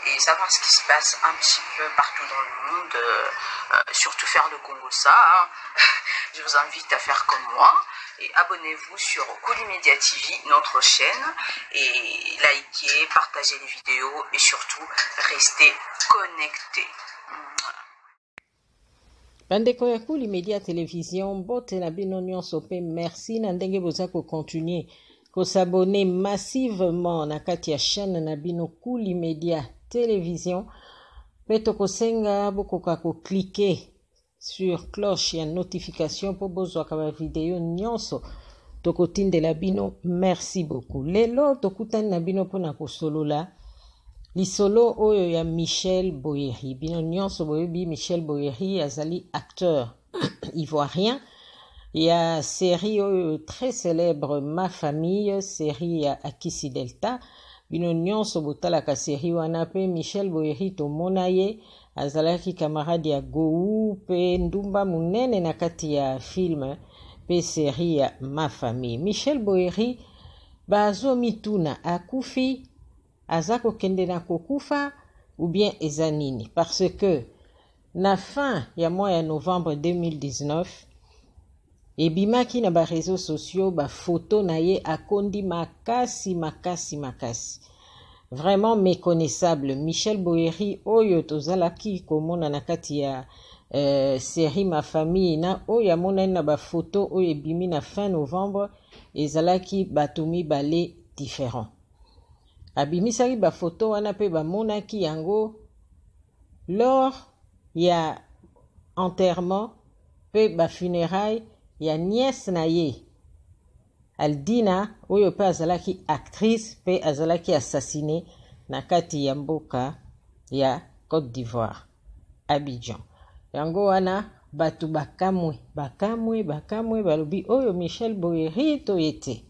et savoir ce qui se passe un petit peu partout dans le monde, surtout faire le Congo ça. Hein. Je vous invite à faire comme moi et abonnez-vous sur Koulimedia TV, notre chaîne, et likez, partagez les vidéos et surtout restez connectés. bandeko ya Koulimedia télévision bote na bino nyonso pe merci na ndenge boza ko continuer ko s'abonner massivement na kati ya chaîne na bino Koulimedia télévision pe to kosenga bokoka ko cliquer sur cloche ya notification po bozwa ka video nyonso to kotindela bino. Merci beaucoup. Lelo to kutani na bino pona ko solola lisolo oyo ya Michel Boeri. Bino nyonso boyebi Michel Boeri azali acteur ivoirien. Il y a série oyo très célèbre Ma Famille, série ya Akisi Delta. Bino nyonso botalaka série wana pe Michel Boeri to monaye azalaki camarade ya Gou pe ndumba munene na kati ya film pe série ya Ma Famille. Michel Boeri bazo mituna akufi azako kende na kokufa ou bien ezanini, parce que na fin ya mois ya novembre 2019 ebimaki na ba réseaux sociaux ba photo na ye akondi makasi. Vraiment méconnaissable. Michel Boeri oyo tozalaki komona na kati ya série Ma Famille na oyo amona na ba photo oyo ebimi na fin novembre ezalaki bato mibale différent. Abimisaki ba photo wana pe bamonaki yango lors ya enterrement pe ba funérailles ya nièce na ye Aldina oyo pe azalaki actrice pe azalaki assassinée na kati ya mboka ya Côte d'Ivoire, Abidjan. Yango wana batu bakamwe balobi oyo Michel Boeri to yete.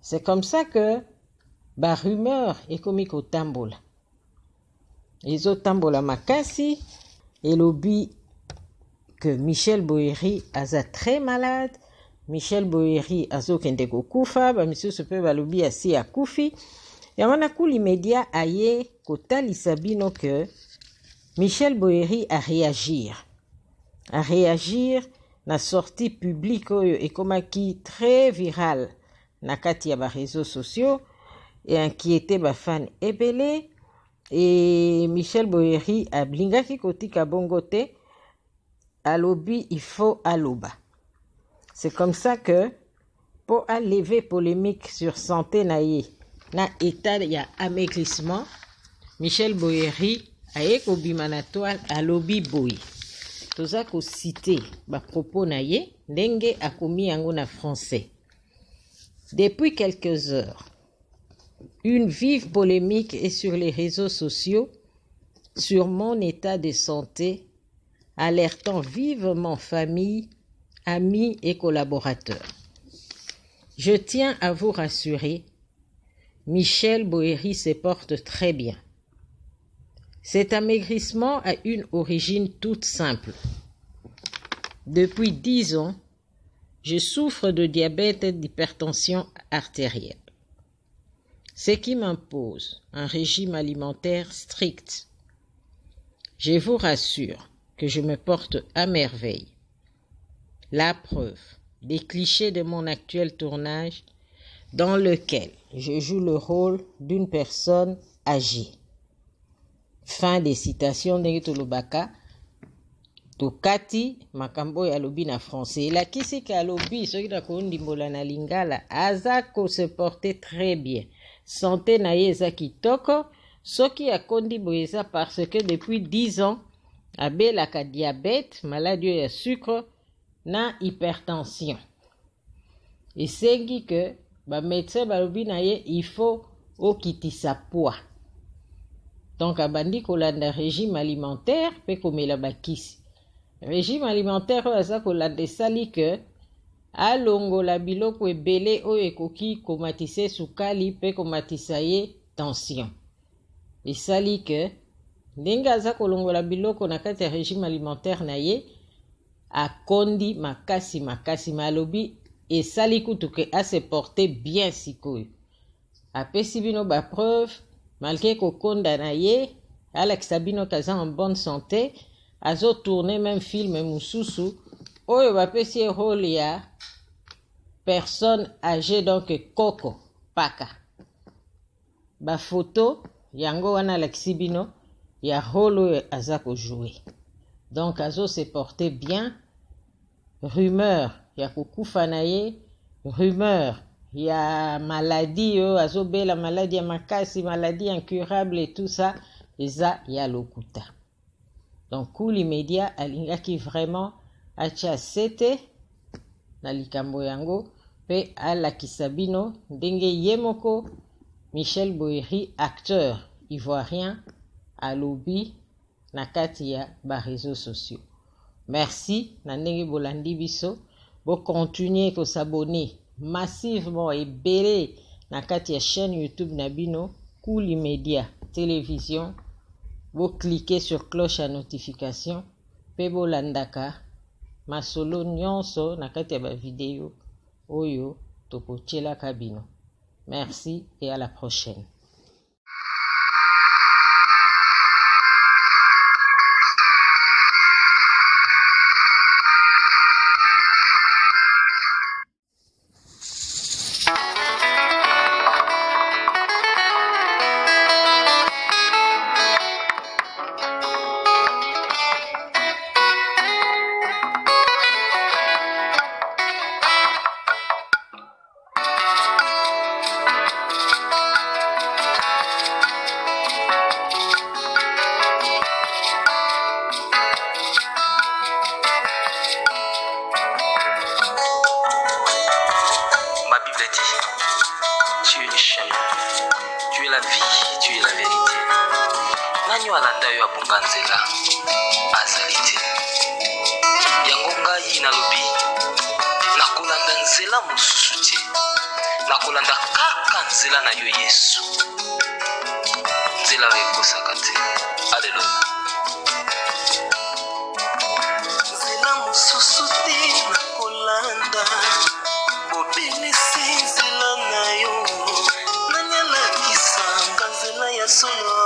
C'est comme ça que ba rumeur ekomi kotambola. Ezo tambola makasi elobi que Michel Boeri aza très malade. Michel Boeri azokende kokufa, ba misusu pe balobi asi akufi. Yamana Koulimedia aye kotalisa bino que Michel Boeri a réagir na sortie publique oyo ekomaki très viral na kati ya ba réseaux sociaux et inquiété ba fan ebele. Et Michel Boeri ablingaki kotika bongo te, alobi il faut aloba. C'est comme ça que pour lever polémique sur santé na ye na état ya amaigrissement, Michel Boeri aye kobima na toile alobi boy. Toza ko citer ba propos na ye ndenge akomi yango na français. Depuis quelques heures, une vive polémique est sur les réseaux sociaux sur mon état de santé, alertant vivement famille, amis et collaborateurs. Je tiens à vous rassurer, Michel Boeri se porte très bien. Cet amaigrissement a une origine toute simple. Depuis 10 ans, je souffre de diabète et d'hypertension artérielle, ce qui m'impose un régime alimentaire strict. Je vous rassure que je me porte à merveille. La preuve, les clichés de mon actuel tournage dans lequel je joue le rôle d'une personne âgée. Fin des citations de Tolobaka. Tokati makambo ya lobi na français. La kisika lobi soki na kondimbola na lingala azako se porter très bien. Santé na ye eza kitoko. Soki akondi boyeza parce que depuis 10 ans abelaka diabète, maladie ya sucre na hypertension. Esengi que ba médecin balobi na ye il faut okitisa poids. Donc abandi kolanda régime alimentaire pe komela bakisi. Régime alimentaire aza kolanda esali que alongola biloko ebele oyo ekoki komatise sukali pe komatisa ye tension. Esali que ndenge aza kolongola biloko na kati ya régime alimentaire na ye akondi makasi malobi esali kutu ke a se porter bien sikoyo. Apesi bino ba preuve malgré kokonda na ye Alex Abino kaza en bonne santé azo tourner même film mususu oyo bapesi rôle ya personne âgée donc koko paka ba photo yango wana Alex Bino ya rôle oyo aza ko jouer donc azo se porter bien. Rumeur ya kukufa na ye, rumeur ya maladie azobela maladie ya makasi, maladie incurable et tout ça eza ya lokuta. Donc Kuli Media alingaki vraiment acha sete na likambo yango pe alakisa bino ndenge ye moko Michel Boeri acteur ivoirien alobi na kati ya ba réseaux sociaux. Merci na ndenge bolandi biso bo continuer ko s'abonner massivement et belé na kati ya chaîne YouTube na bino Kuli Media télévision. Bo cliquer sur cloche à notification pe bolandaka masolo nyonso na kati ya ba vidéo oyo tokotiela kabino. Merci et à la prochaine. Tu es le chemin, tu es la vie, tu es la vérité. Nani alanda yo abunga nzela azali te. Yango ngai nalobi nakolanda nzela mosusu te. Nakolanda kaka nzela na yo Yesu. Nzela oyo ekosaka te. Alleluya. Nzela mosusu te nakolanda. Bobelisi nzela na yo. Nani alakisanga nzela ya solo.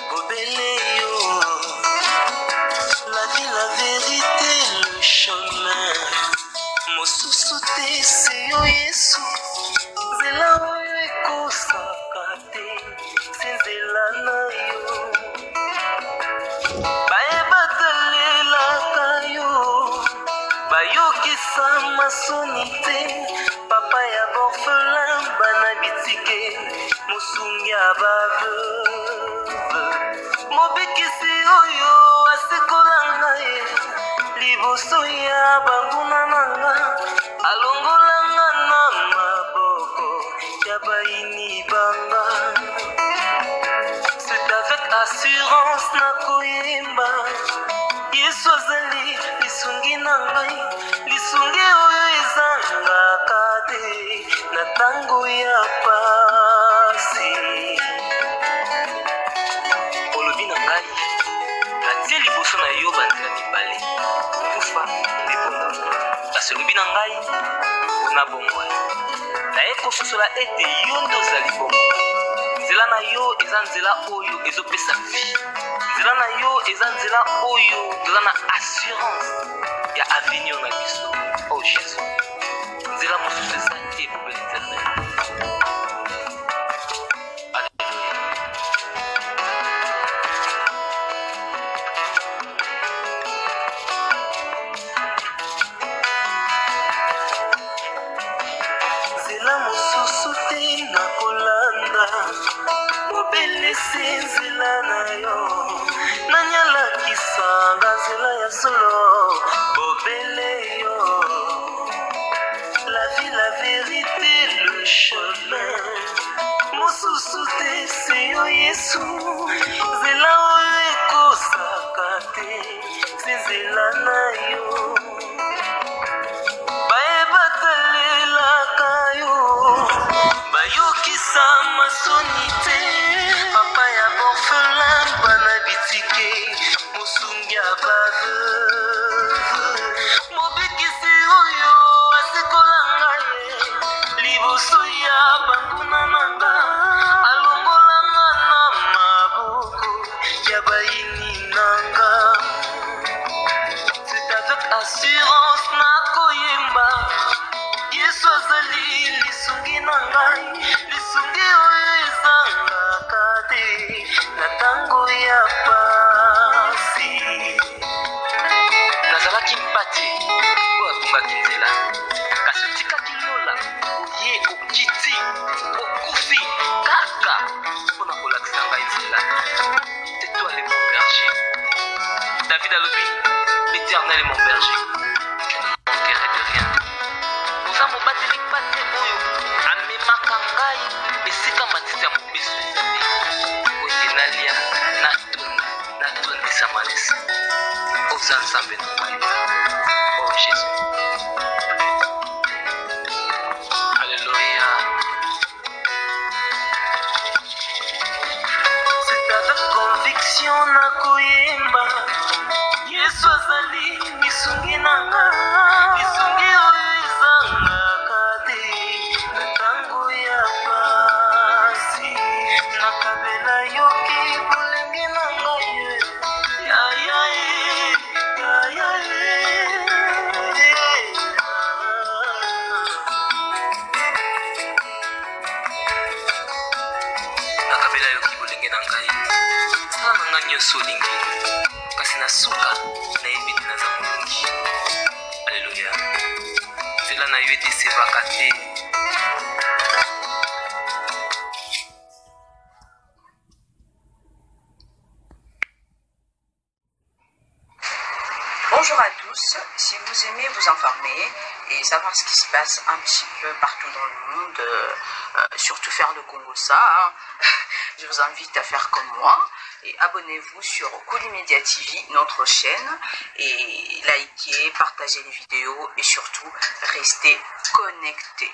Bobele yo. La vie, la vérité, le chemin. Mosusu te se yo Yesu. Nzela oyo ekosaka te. Se nzela na yo. Bayebatalelaka yo. Bayokisa masoni te. Papa ya borfelin bana bitike. Mosungi ya baveuve. Mobikisi oyo asikola ngai. Liboso ya banguna nanga. Alongola nga na maboko ya baini banga. C'est avec assurance na koyemba. Yesu azali lisungi na ngai. Lisungi oyo ezangaka te na tango ya pasi. Olobi na ngai natie liboso na yo banzela mibale kufa nde bongo. Kasi olobi na ngai mpona bongo naye kososola ete yo nde ozali bongo. Nzela na yo eza nzela oyo ezopesa vie. Nzela na yo eza nzela oyo toza na assurance ya avenir na biso. Oh Jésus, nzela mosusu eza te pour l'éternel. Alléluia. Nzela mosusu te nakolanda. Bobelisi nzela na yo. Nani alakisanga nzela ya solo. Bobele yo. La vie, la vérité, le chemin. Mosusu te se yo Yesu. Nzela oyo ekosaka te. Se nzela na yo. Bayebatalelaka yo. Bayokisa masoni te. Papa ya borfelin bana bitike. Mosungi ya baveuve. Mobikisi oyo asikola ngai. Liboso ya banguna nanga. Alongola nga na maboko assurance nakoyemba Yesu azali lisungi na ngai lisungi oyo ezangaka te na ntango ya pasi nazalaki mpate oyo atungaki nzela kasi otikaki lola oye okiti okufi kaka mpona kolakisa ngai nzela tetwale mon berger David alobi l'éternel est mon berger je ne manquerai de rien oza mobateli mpate oyo amemaka ngai esika matiti ya mobeso ezali oye nalia natondisama lesa oza nzambe na ngai oh jésus alléluia c'est avec conviction nakoyemba Yesu azali lisungi na nga lisungi oyo ezangaka te na ntango ya pasi nakabela yoki bolengi na ngai nakabela yoki bolenge na ngai sala na ngai nyonso olingi kasi na suka nayebi te naza molongi alleluya nzela na yo etesevaka te Bonjour à tous, si vous aimez vous informer et savoir ce qui se passe un petit peu partout dans le monde, surtout faire le Congo-ça, hein, je vous invite à faire comme moi et abonnez-vous sur Okulimedia TV, notre chaîne, et likez, partagez les vidéos et surtout restez connectés.